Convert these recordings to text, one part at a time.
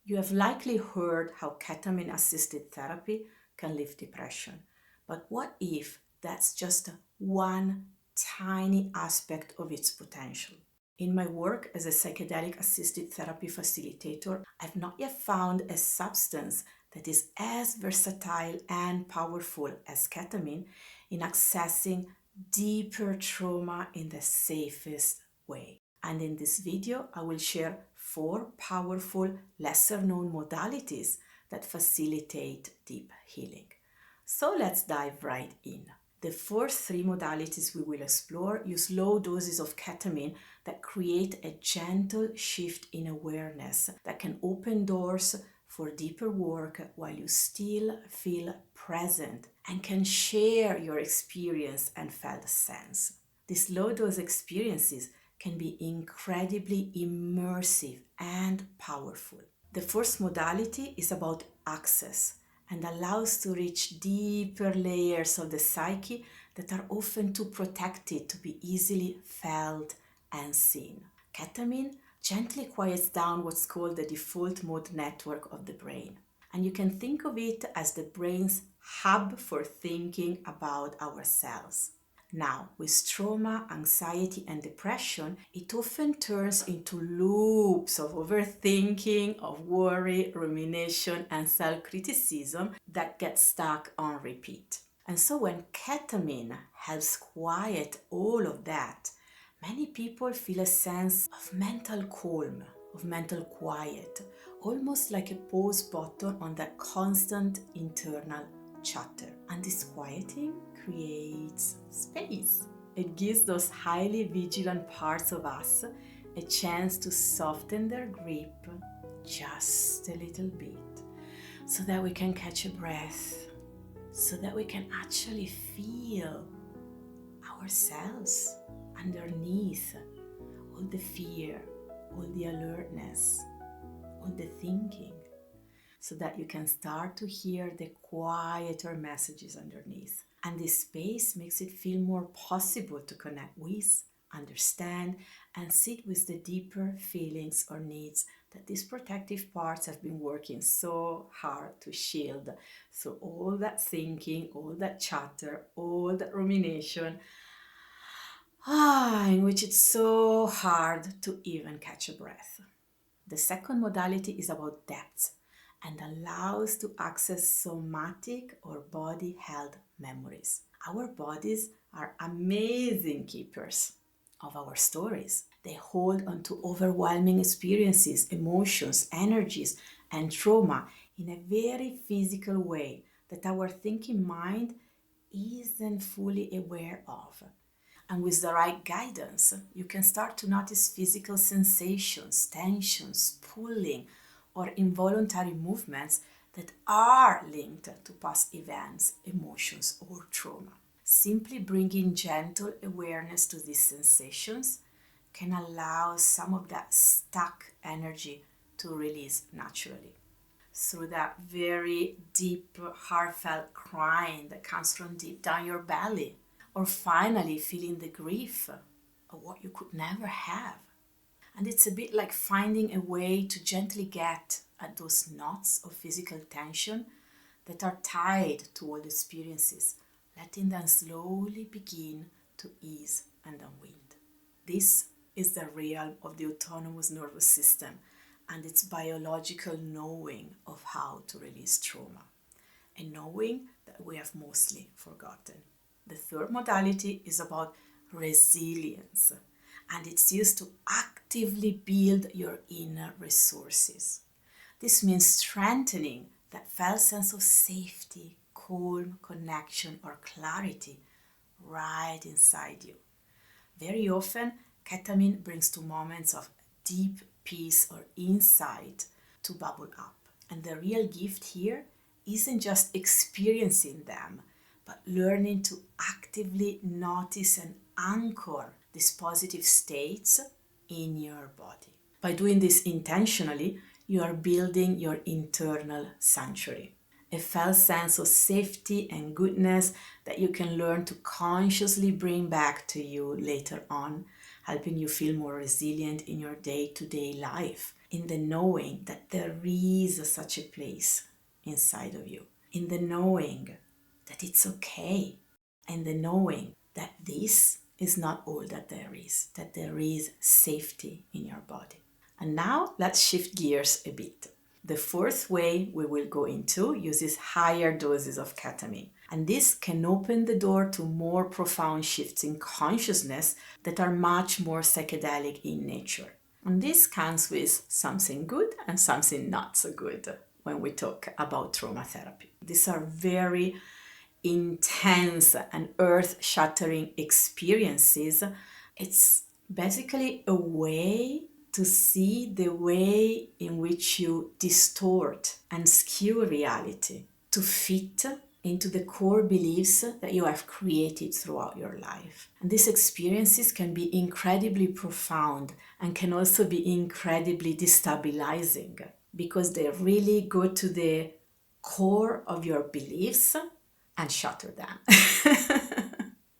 You have likely heard how ketamine-assisted therapy can lift depression. But what if that's just one tiny aspect of its potential? In my work as a psychedelic-assisted therapy facilitator, I've not yet found a substance that is as versatile and powerful as ketamine in accessing deeper trauma in the safest way. And in this video, I will share 4 powerful, lesser-known modalities that facilitate deep healing. So let's dive right in. The first 3 modalities we will explore use low doses of ketamine that create a gentle shift in awareness that can open doors for deeper work while you still feel present and can share your experience and felt sense. These low dose experiences can be incredibly immersive and powerful. The first modality is about access and allows to reach deeper layers of the psyche that are often too protected to be easily felt and seen. Ketamine gently quiets down what's called the default mode network of the brain. And you can think of it as the brain's hub for thinking about ourselves. Now, with trauma, anxiety, and depression, it often turns into loops of overthinking, of worry, rumination, and self-criticism that get stuck on repeat. And so when ketamine helps quiet all of that, many people feel a sense of mental calm, of mental quiet, almost like a pause button on that constant internal chatter. And this quieting creates space. It gives those highly vigilant parts of us a chance to soften their grip just a little bit so that we can catch a breath, so that we can actually feel ourselves underneath all the fear, all the alertness, all the thinking, so that you can start to hear the quieter messages underneath. And this space makes it feel more possible to connect with, understand, and sit with the deeper feelings or needs that these protective parts have been working so hard to shield. So all that thinking, all that chatter, all that rumination, in which it's so hard to even catch a breath. The second modality is about depth and allows to access somatic or body-held memories. Our bodies are amazing keepers of our stories. They hold onto overwhelming experiences, emotions, energies, and trauma in a very physical way that our thinking mind isn't fully aware of. And with the right guidance, you can start to notice physical sensations, tensions, pulling, or involuntary movements that are linked to past events, emotions, or trauma. Simply bringing gentle awareness to these sensations can allow some of that stuck energy to release naturally. Through that very deep, heartfelt crying that comes from deep down your belly, or finally feeling the grief of what you could never have. And it's a bit like finding a way to gently get at those knots of physical tension that are tied to old experiences, letting them slowly begin to ease and unwind. This is the realm of the autonomous nervous system and its biological knowing of how to release trauma, a knowing that we have mostly forgotten. The third modality is about resilience, and it's used to actively build your inner resources. This means strengthening that felt sense of safety, calm, connection, or clarity right inside you. Very often, ketamine brings to moments of deep peace or insight to bubble up. And the real gift here isn't just experiencing them, but learning to actively notice and anchor these positive states in your body. By doing this intentionally, you are building your internal sanctuary, a felt sense of safety and goodness that you can learn to consciously bring back to you later on, helping you feel more resilient in your day-to-day life in the knowing that there is such a place inside of you, in the knowing that it's okay, and the knowing that this is not all that there is safety in your body. And now let's shift gears a bit. The fourth way we will go into uses higher doses of ketamine. And this can open the door to more profound shifts in consciousness that are much more psychedelic in nature. And this comes with something good and something not so good when we talk about trauma therapy. These are very intense and earth-shattering experiences. It's basically a way to see the way in which you distort and skew reality to fit into the core beliefs that you have created throughout your life. And these experiences can be incredibly profound and can also be incredibly destabilizing because they really go to the core of your beliefs and shatter them.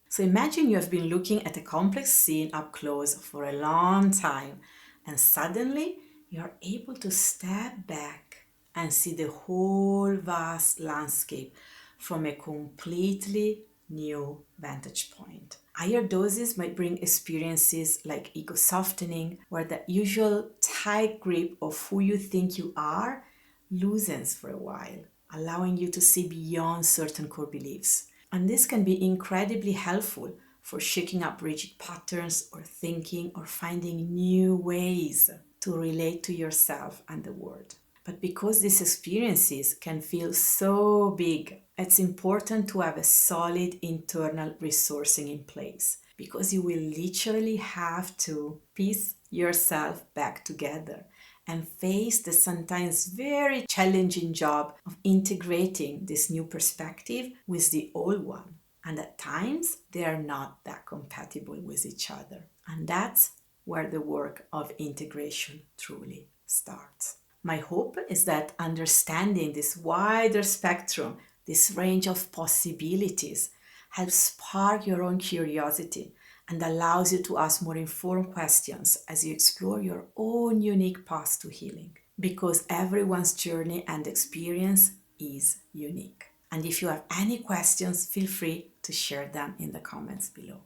So imagine you have been looking at a complex scene up close for a long time, and suddenly you're able to step back and see the whole vast landscape from a completely new vantage point. Higher doses might bring experiences like ego softening, where the usual tight grip of who you think you are loosens for a while, allowing you to see beyond certain core beliefs. And this can be incredibly helpful for shaking up rigid patterns or thinking or finding new ways to relate to yourself and the world. But because these experiences can feel so big, it's important to have a solid internal resourcing in place, because you will literally have to piece yourself back together and face the sometimes very challenging job of integrating this new perspective with the old one. And at times, they are not that compatible with each other. And that's where the work of integration truly starts. My hope is that understanding this wider spectrum, this range of possibilities, helps spark your own curiosity and allows you to ask more informed questions as you explore your own unique path to healing. Because everyone's journey and experience is unique. And if you have any questions, feel free to share them in the comments below.